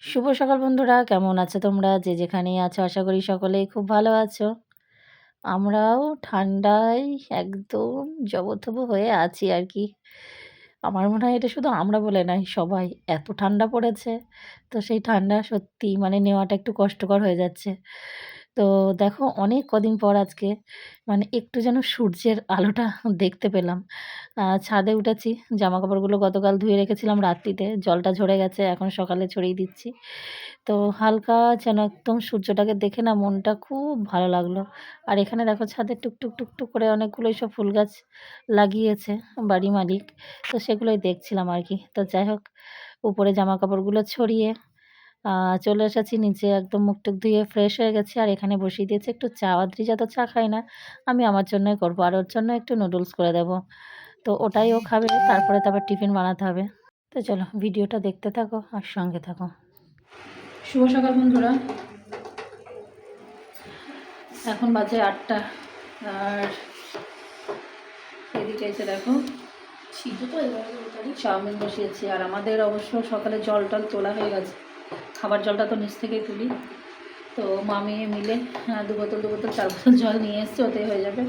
শুভ সকাল বন্ধুরা, কেমন আছো তোমরা? যে যেখানেই আছো আশা করি সকলেই খুব ভালো আছো। আমরাও ঠান্ডায় একদম জবথবু হয়ে আছি আর কি। আমার মনে হয় এটা শুধু আমরা বলে নয়, সবাই। এত ঠান্ডা পড়েছে, তো সেই ঠান্ডা সত্যিই মানে নেওয়াটা একটু কষ্টকর হয়ে যাচ্ছে। তো দেখো অনেক কদিন পর আজকে মানে একটু যেন সূর্যের আলোটা দেখতে পেলাম। ছাদে উঠেছি। জামাকাপড়গুলো গতকাল ধুয়ে রেখেছিলাম রাত্রিতে। জলটা ঝরে গেছে, এখন সকালে ছড়িয়ে দিচ্ছি। তো হালকা যেন একদম সূর্যটাকে দেখে না মনটা খুব ভালো লাগলো। আর এখানে দেখো ছাদে টুকটুক, টুকটুক করে অনেকগুলো এইসব ফুল গাছ লাগিয়েছে বাড়ি মালিক। তো সেগুলোই দেখছিলাম আর কি। তো যাই হোক, উপরে জামাকাপড়গুলো ছড়িয়ে চলে এসেছি নিচে, একদম মুখ-টুক ধুয়ে ফ্রেশ হয়ে গেছি। আর এখানে বসিয়ে দিয়েছি একটু চা। আদ্রিজা তো চা খায় না। আমি আমার জন্যই করব। আর ওর জন্য একটু নুডলস করে দেবো। তো ওটাই ও খাবে। তারপরে তো আবার টিফিন বানাতে হবে। তো চলো ভিডিওটা দেখতে থাকো আর সঙ্গে থাকো। শুভ সকাল বন্ধুরা। এখন বাজে ৮টা। আর এদিকে এসে দেখো চাউমিন বসিয়েছি। আর আমাদের অবশ্য সকালে জল টল তোলা হয়ে গেছে। খাবার জলটা তো নিচ থেকেই তুলি। তো মামি মিলে 2 বোতল 4 বোতল জল নিয়ে এসছে, ওতেই হয়ে যাবে।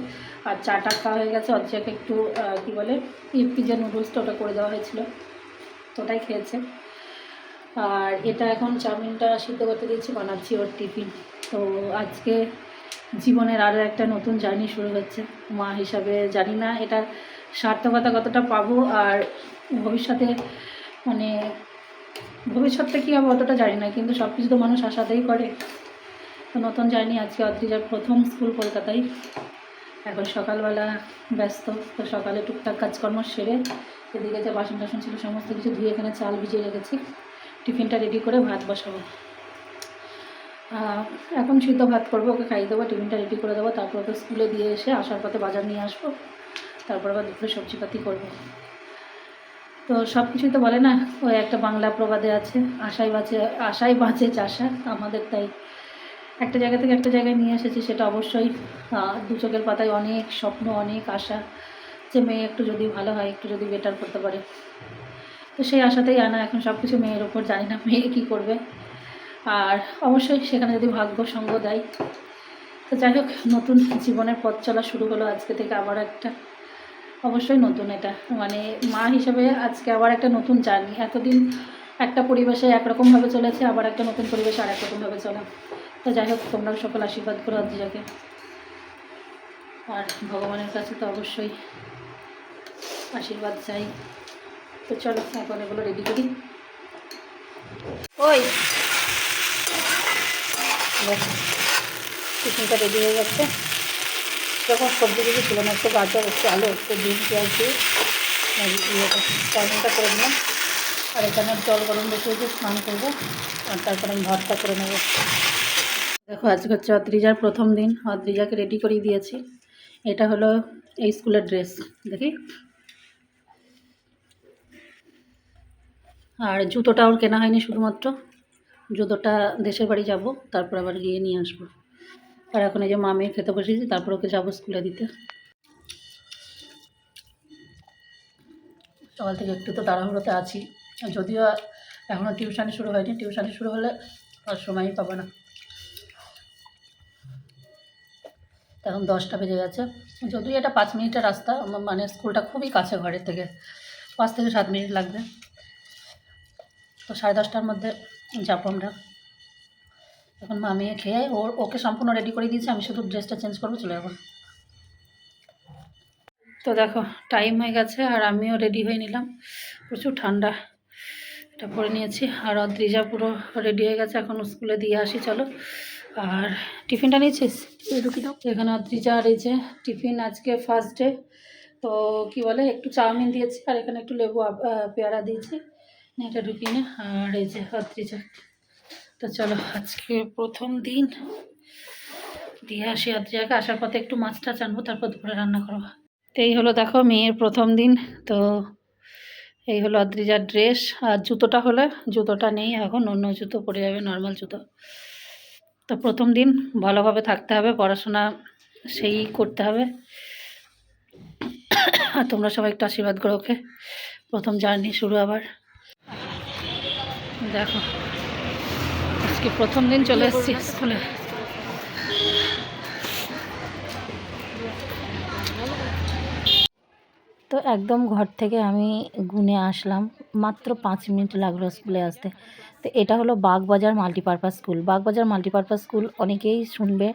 আর চাটা খাওয়া হয়ে গেছে। অর্চেকে একটু কী বলে ইপি যে নুডলসটা ওটা করে দেওয়া হয়েছিল, তো ওটাই খেয়েছে। আর এটা এখন চাউমিনটা সিদ্ধ করতে দিয়েছি, বানাচ্ছি ওর টিফিন। তো আজকে জীবনের আরও একটা নতুন জার্নি শুরু হচ্ছে মা হিসাবে। জানি না এটা সার্থকতা কতটা পাবো, আর ভবিষ্যতে মানে ভবিষ্যৎটা কী হবে অতটা জানি না, কিন্তু সব কিছু তো মানুষ আশাতেই করে। তো নতুন জার্নি আজকে অদ্রিজার প্রথম স্কুল কলকাতায়। এখন সকালবেলা ব্যস্ত। তো সকালে টুকটাক কাজকর্ম সেরে এদিকে যে বাসন টাসন ছিল সমস্ত কিছু ধুয়ে এখানে চাল ভিজিয়ে রেখেছি। টিফিনটা রেডি করে ভাত বসাবো। এখন সিদ্ধ ভাত করবো, ওকে খাইয়ে দেবো, টিফিনটা রেডি করে দেবো। তারপর ওকে স্কুলে দিয়ে এসে আসার পথে বাজার নিয়ে আসবো। তারপর আবার দুপুরে সবজিপাতি করবো। তো সব কিছুই তো বলে না, ওই একটা বাংলা প্রবাদে আছে, আশাই বাঁচে চাষা। আমাদের তাই একটা জায়গা থেকে একটা জায়গায় নিয়ে এসেছি, সেটা অবশ্যই দু চোখের পাতায় অনেক স্বপ্ন, অনেক আশা যে মেয়ে একটু যদি ভালো হয়, একটু যদি বেটার করতে পারে। তো সেই আশাতেই আনা। এখন সব কিছু মেয়ের ওপর, জানি না মেয়ে কী করবে। আর অবশ্যই সেখানে যদি ভাগ্য সঙ্গ দেয়। তো যাই হোক, নতুন জীবনের পথ চলা শুরু হলো আজকে থেকে আবার একটা। অবশ্যই নতুন এটা, মানে মা হিসেবে আজকে আবার একটা নতুন জার্নি। এতদিন একটা পরিবেশে একরকমভাবে চলেছে, আবার একটা নতুন পরিবেশে আর একরকমভাবে চলা। তো যাই হোক, তোমরাও সকল আশীর্বাদ করো অদ্রিজাকে। আর ভগবানের কাছে তো অবশ্যই আশীর্বাদ চাই। তো চলো এখন এগুলো রেডি করি। ওই টিফিনটা রেডি হয়ে গেছে। যখন সবজি কিছু ছিল না, একটু গাজর, একটু আলু, একটু ডিম, পেঁয়াজ দিয়ে চাউমিনটা করে দিলাম। আর এখানে জল গরম বসিয়েছি, স্নান করবো। আর তারপরে আমি ভাতটা করে নেবো। দেখো আজকে হচ্ছে অদ্রিজার প্রথম দিন। অদ্রিজাকে রেডি করিয়ে দিয়েছি। এটা হলো এই স্কুলের ড্রেস, দেখি। আর জুতোটা ওর কেনা হয়নি, শুধুমাত্র জুতোটা দেশের বাড়ি যাব, তারপর আবার গিয়ে নিয়ে আসবো। আর এখন এই যে মা মেয়ে খেতে বসেছি, তারপর ওকে যাবো স্কুলে দিতে। সকাল থেকে একটু তো তাড়াহুড়োতে আছি, যদিও এখনও টিউশানি শুরু হয়নি। টিউশানি শুরু হলে আর সময়ই পাবো না। এখন 10টা বেজে গেছে। যদিও এটা 5 মিনিটের রাস্তা, মানে স্কুলটা খুবই কাছে ঘরের থেকে, 5 থেকে 7 মিনিট লাগবে। তো 10:30টার মধ্যে যাবো আমরা। এখন মা মেয়ে খেয়ে ওকে সম্পূর্ণ রেডি করে দিয়েছি, আমি শুধু ড্রেসটা চেঞ্জ করবো, চলে যাবো। তো দেখো টাইম হয়ে গেছে, আর আমিও রেডি হয়ে নিলাম। প্রচুর ঠান্ডা, এটা পরে নিয়েছি। আর অদ্রিজা পুরো রেডি হয়ে গেছে, এখন স্কুলে দিয়ে আসি চলো। আর টিফিনটা নিয়েছিস? ঢুকি দাও। এখানে অদ্রিজা আর এই যে টিফিন, আজকে ফার্স্ট ডে। তো কী বলে, একটু চাউমিন দিয়েছি, আর এখানে একটু লেবু পেয়ারা দিয়েছি। এটা ঢুকিয়ে নে। আর এই যে অদ্রিজা। তো চলো আজকে প্রথম দিন দিয়ে আসি অদ্রিজাকে। আসার পথে একটু মাছ টাছ আনবো, তারপর দুপুরে রান্না করবো। তো এই হলো দেখো মেয়ের প্রথম দিন। তো এই হলো অদ্রিজার ড্রেস। আর জুতোটা হলে, জুতোটা নেই এখন, অন্য জুতো পরে যাবে, নর্মাল জুতো। তো প্রথম দিন ভালোভাবে থাকতে হবে, পড়াশোনা সেই করতে হবে। আর তোমরা সবাই একটু আশীর্বাদ করো ওকে, প্রথম জার্নি শুরু আবার। দেখো আজকে প্রথম দিন চলে এসেছি স্কুলে। তো একদম ঘর থেকে আমি গুনে আসলাম, মাত্র 5 মিনিট লাগলো স্কুলে আসতে। তো এটা হলো Bagbazar multipurpose school. Bagbazar multipurpose school অনেকেই শুনবে,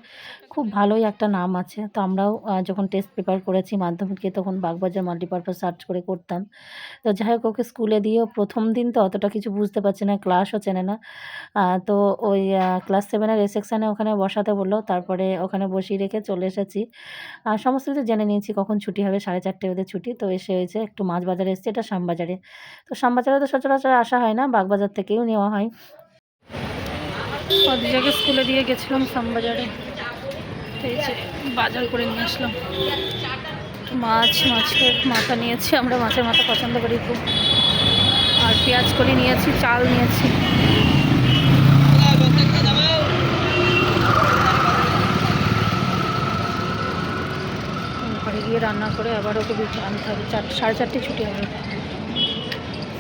খুব ভালোই একটা নাম আছে। তো আমরাও যখন টেস্ট পেপার করেছি মাধ্যমিকে তখন বাগবাজার মাল্টিপারপাস সার্চ করে করতাম। তো যাই হোক, ওকে স্কুলে দিয়েও প্রথম দিন তো অতটা কিছু বুঝতে পারছে না, ক্লাসও চেনে না। তো ওই ক্লাস 7 এর রিসেপশনে ওখানে বসাতে বললো, তারপরে ওখানে বসিয়ে রেখে চলে এসেছি। আর সমস্ত কিছু জেনে নিয়েছি কখন ছুটি হবে, 4:30 ওদের ছুটি। তো এসে হয়েছে একটু মাছ বাজারে এসেছি, এটা শ্যামবাজারে। তো শ্যামবাজারে তো সচরাচর আসা হয় না, বাগবাজার থেকেও নেওয়া হয়। অদিজাকে স্কুলে দিয়ে গেছিলাম শ্যামবাজারে, এই যে বাজার করে নিয়ে আসলাম মাছের মাথা নিয়েছি, আমরা মাছের মাথা পছন্দ করি খুব। আর পেঁয়াজ কলি নিয়েছি, চাল নিয়েছি। ঘরে গিয়ে রান্না করে আবার ওকে আনতে হবে। 4:30 ছুটি হবে,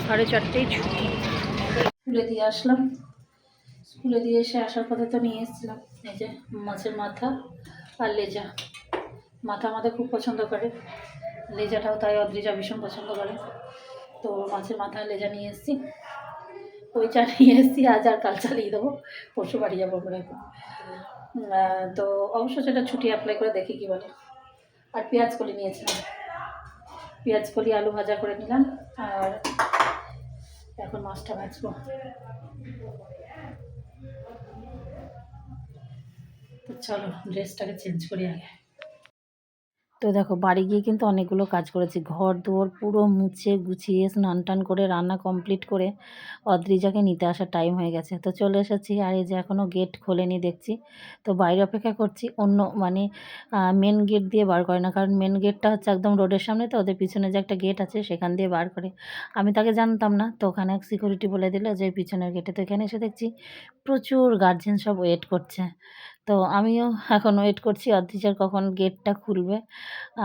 4:30 ছুটি। স্কুলে দিয়ে আসলাম, স্কুলে দিয়ে এসে আসার পথে তো নিয়ে এসেছিলাম এই যে মাছের মাথা আর লেজা। মাথা আমাদের খুব পছন্দ করে, লেজাটাও তাই অদ্রিজা ভীষণ পছন্দ করে। তো মাছের মাথা আর লেজা নিয়ে এসেছি, ওই চা নিয়ে এসেছি, আজ আর কাল চালিয়ে দেবো, পরশু বাড়ি যাবো করে। তো অবশ্য সেটা ছুটি অ্যাপ্লাই করে দেখি কী বলে। আর পেঁয়াজ কলি নিয়েছিলাম, পেঁয়াজ কলি আলু ভাজা করে নিলাম। আর এখন মাছটা ভাজবো। তো চলো ড্রেসটাকে চেঞ্জ করি আগে। তো দেখো বাড়ি গিয়ে কিন্তু অনেকগুলো কাজ করেছি, ঘর দুয়ার পুরো মুছে গুছিয়ে স্নান টান করে রান্না কমপ্লিট করে অদ্রিজাকে নিতে আসার টাইম হয়ে গেছে। তো চলে এসেছি, আর এই যে এখনও গেট খোলেনি দেখছি। তো বাইরে অপেক্ষা করছি, অন্য মানে মেন গেট দিয়ে বার করে না, কারণ মেন গেটটা হচ্ছে একদম রোডের সামনে, তো ওদের পিছনে যে একটা গেট আছে সেখান দিয়ে বার করে। আমি তাকে জানতাম না, তো ওখানে এক সিকিউরিটি বলে দিল যে পিছনের গেটে। তো এখানে এসে দেখছি প্রচুর গার্জেন সব ওয়েট করছে। তো আমিও এখন ওয়েট করছি অদ্রিজার কখন গেটটা খুলবে।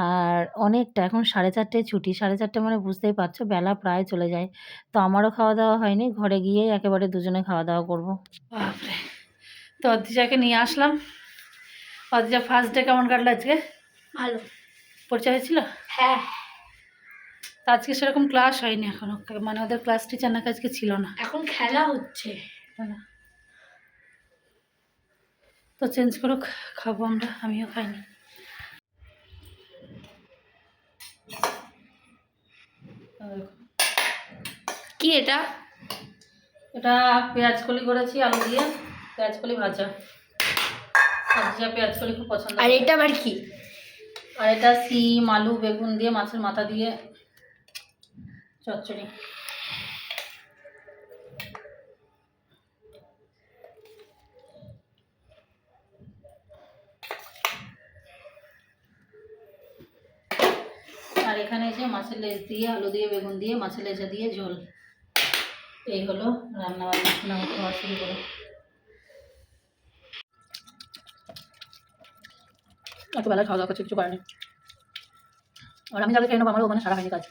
আর অনেকটা, এখন 4:30 ছুটি, 4:30 মানে বুঝতেই পারছো বেলা প্রায় চলে যায়। তো আমারও খাওয়া দাওয়া হয়নি, ঘরে গিয়েই একেবারে দুজনে খাওয়া দাওয়া করবো। বাপরে! তো অদ্রিজাকে নিয়ে আসলাম। অদ্রিজা ফার্স্ট ডে কেমন কাটলো আজকে? ভালো। পরিচয় হয়েছিল? হ্যাঁ। তো আজকে সেরকম ক্লাস হয়নি এখনো, মানে ওদের ক্লাস টিচার নাকি আজকে ছিল না, এখন খেলা হচ্ছে। তো চেঞ্জ করুক, খাবো আমরা, আমিও খাইনি। কি এটা? এটা পেঁয়াজ কলি করেছি আলু দিয়ে, পেঁয়াজ কলি ভাজা। অদ্রিজা পেঁয়াজ কলি খুব পছন্দ। আর এটা আবার কি? আর এটা সিম আলু বেগুন দিয়ে মাছের মাথা দিয়ে চচ্চড়ি। আর এখানে যে মাছের লেজ দিয়ে আলু দিয়ে বেগুন দিয়ে মাছের লেজা দিয়ে ঝোল। এই হলো রান্না বান্না খাওয়া শুরু করো। এত বেলা খাওয়া দাওয়া করছে, কিছু করেনি। আর আমি যাকে খেয়ে নেবো, আমারও ওখানে সারা হয়নি কাজ।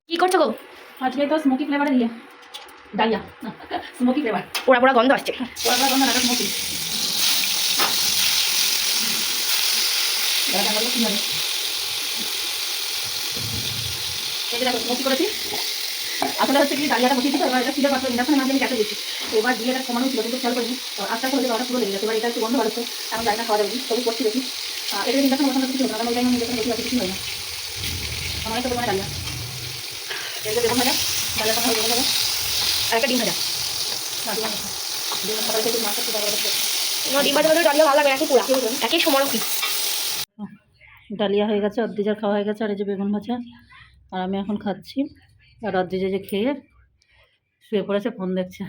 কি করছো গো? আজকে তো স্মোকি ফ্লেভারে দিয়ে ডালিয়া, স্মোকি ফ্লেভার, পোড়া পোড়া গন্ধ আসছে। পোড়া পোড়া গন্ধ, একটা স্মোকি। এই যে দেখো স্মোকি করেছি। আসলে হচ্ছে কি ডালিয়াটা বসিয়েছি, তো এবার এটা ছিলে পাত্র ইন্ডাকশনের মাধ্যমে গ্যাসে দিচ্ছি। তো এবার দিয়ে এটা কমানো ছিল কিন্তু খেয়াল করিনি, তো আস্তে আস্তে হলে ওটা পুরো লেগে গেছে। এবার এটা একটু গন্ধ বাড়ছে, এখন জানি না খাওয়া যাবে, তবু করছি দেখি। এটা ইন্ডাকশন বসানো কিছু হবে না, কারণ ওই টাইমে ইন্ডাকশন বেশি আছে, কিছু হয় না। আমার একটা পরিমাণে ডালিয়া, এই যে বেগুন ভাজা, ডালিয়া কথা বেগুন ভাজা, আর একটা ডিম ভাজা। না ডিম ভাজা, ডিম সকালে থেকে মাছ করতে পারবো। ডিম ভাজা হলে ডালিয়া ভালো লাগে, একই পোড়া, একই সমান কি। ডালিয়া হয়ে গেছে, অদ্রিজার খাওয়া হয়ে গেছে, আর এই যে বেগুন ভাজা, আর আমি এখন খাচ্ছি। আর অদ্রিজা যে খেয়ে শুয়ে পড়েছে, ফোন দেখছে।